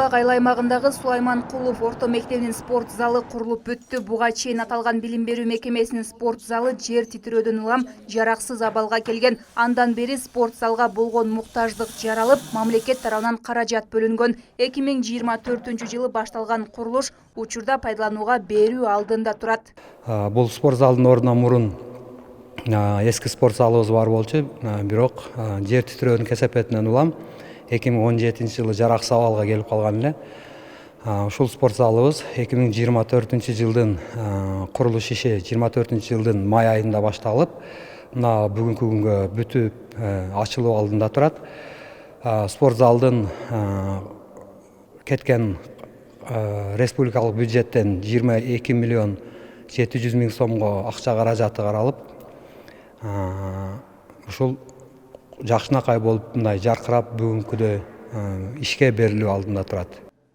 Булак айыл аймагындагы Сулайман Кулов орто мектебинин спорт залы курулуп бүттү. Буга чейин аталган билим берүү мекемесинин спорт залы жер титирөөдөн улам жараксыз абалга келген. Андан бери спорт залга болгон муктаждык жаралып, мамлекет тарабынан каражат бөлүнгөн. 2024-жылы башталган курулуш учурда пайдаланууга берүү алдында турат. Бул спорт залдын ордуна мурун эски спорт залыбыз бар болчу, бирок жер титирөөнүн кесепетинен улам 2017-жылы жараксыз абалга келип калган эле. Ушул спорт залыбыз 2024-жылдын курулуш иши 24-жылдын май айында башталып, мына бүгүнкү күнгө бүтүп ачылуу алдында турат. Спорт залдын кеткен республикалык бюджеттен 22 миллион 700 миң сомго акча каражаты каралып, ушул жакшынакай болуп мындай жаркырап бүгүнкүдөй ишке берилүү алдында турат.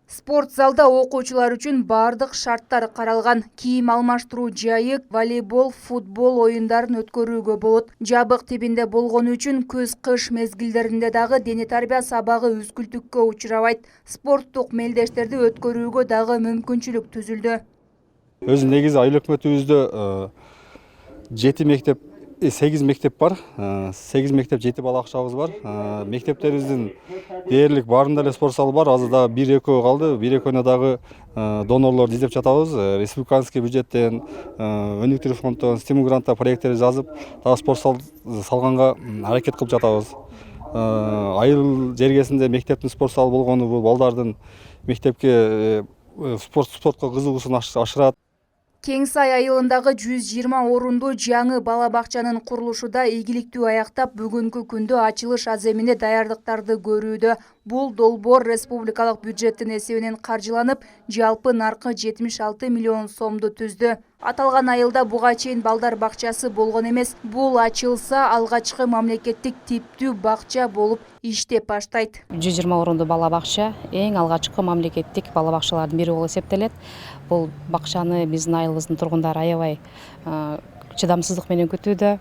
Спорт залда окуучулар үчүн бардык шарттар каралган. Кийим алмаштыруу жайы, волейбол, футбол оюндарын өткөрүүгө болот. Жабык тибинде болгону үчүн көз-кыш мезгилдеринде дагы дене тарбия сабагы үзгүлтүккө учурабайт. Спорттук мелдештерди өткөрүүгө дагы мүмкүнчүлүк түзүлдү. Өзү негизи айыл өкмөтүбүздө 8 мектеп бар. 8 мектеп 7 балакчабыз бар. Мектептерибиздин дээрлик баарында эле спорт залы бар. Азыр дагы 1-2 калды. 1-2 дагы донорлорду издеп жатабыз. Республиканский бюджеттен, өнүктүрүү фонддон стимул гранттар проекттерди жазып, дагы спорт зал салганга аракет кылып жатабыз. Айыл жергесинде мектептин спорт залы болгону бул балдардын мектепке спортко кызыгуусун ашырат. Кеңсай айылындагы 120 орундуу жаңы бала бакчанын курулушу да ийгиликтүү аяктап, бүгүнкү күндө ачылыш аземине даярдыктарды көрүүдө. Бул долбоор республикалык бюджеттин эсебинен каржыланып, жалпы наркы 76 миллион сомду түздү. Аталган айылда буга чейин балдар бакчасы болгон эмес. Бул ачылса, алгачкы мамлекеттик типтүү бакча болуп иштеп баштайт. 120 орундуу бала бакча эң алгачкы мамлекеттик бала бакчалардын бири болуп эсептелет. Бул бакчаны биздин айылыбыздын тургундары аябай чыдамсыздык менен күтүүдө.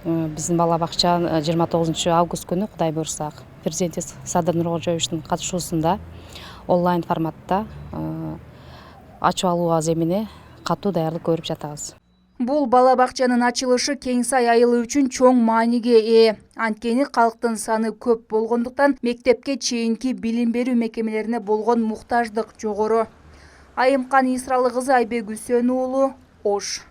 Биздин бала бакча 29 август күнү, Кудай буйрса, президент Садыр Нуркожоевичтин катышуусунда онлайн форматта ачып алуу аземине катуу даярдык көрүп жатабыз. Бул бала бакчанын ачылышы Кеңсай айылы үчүн чоң мааниге ээ. Анткени калктын саны көп болгондуктан мектепке чейинки билим берүү мекемелерине болгон муктаждык жогору. Айымкан Исралы кызы, Айбек Үсөнуулу, Ош.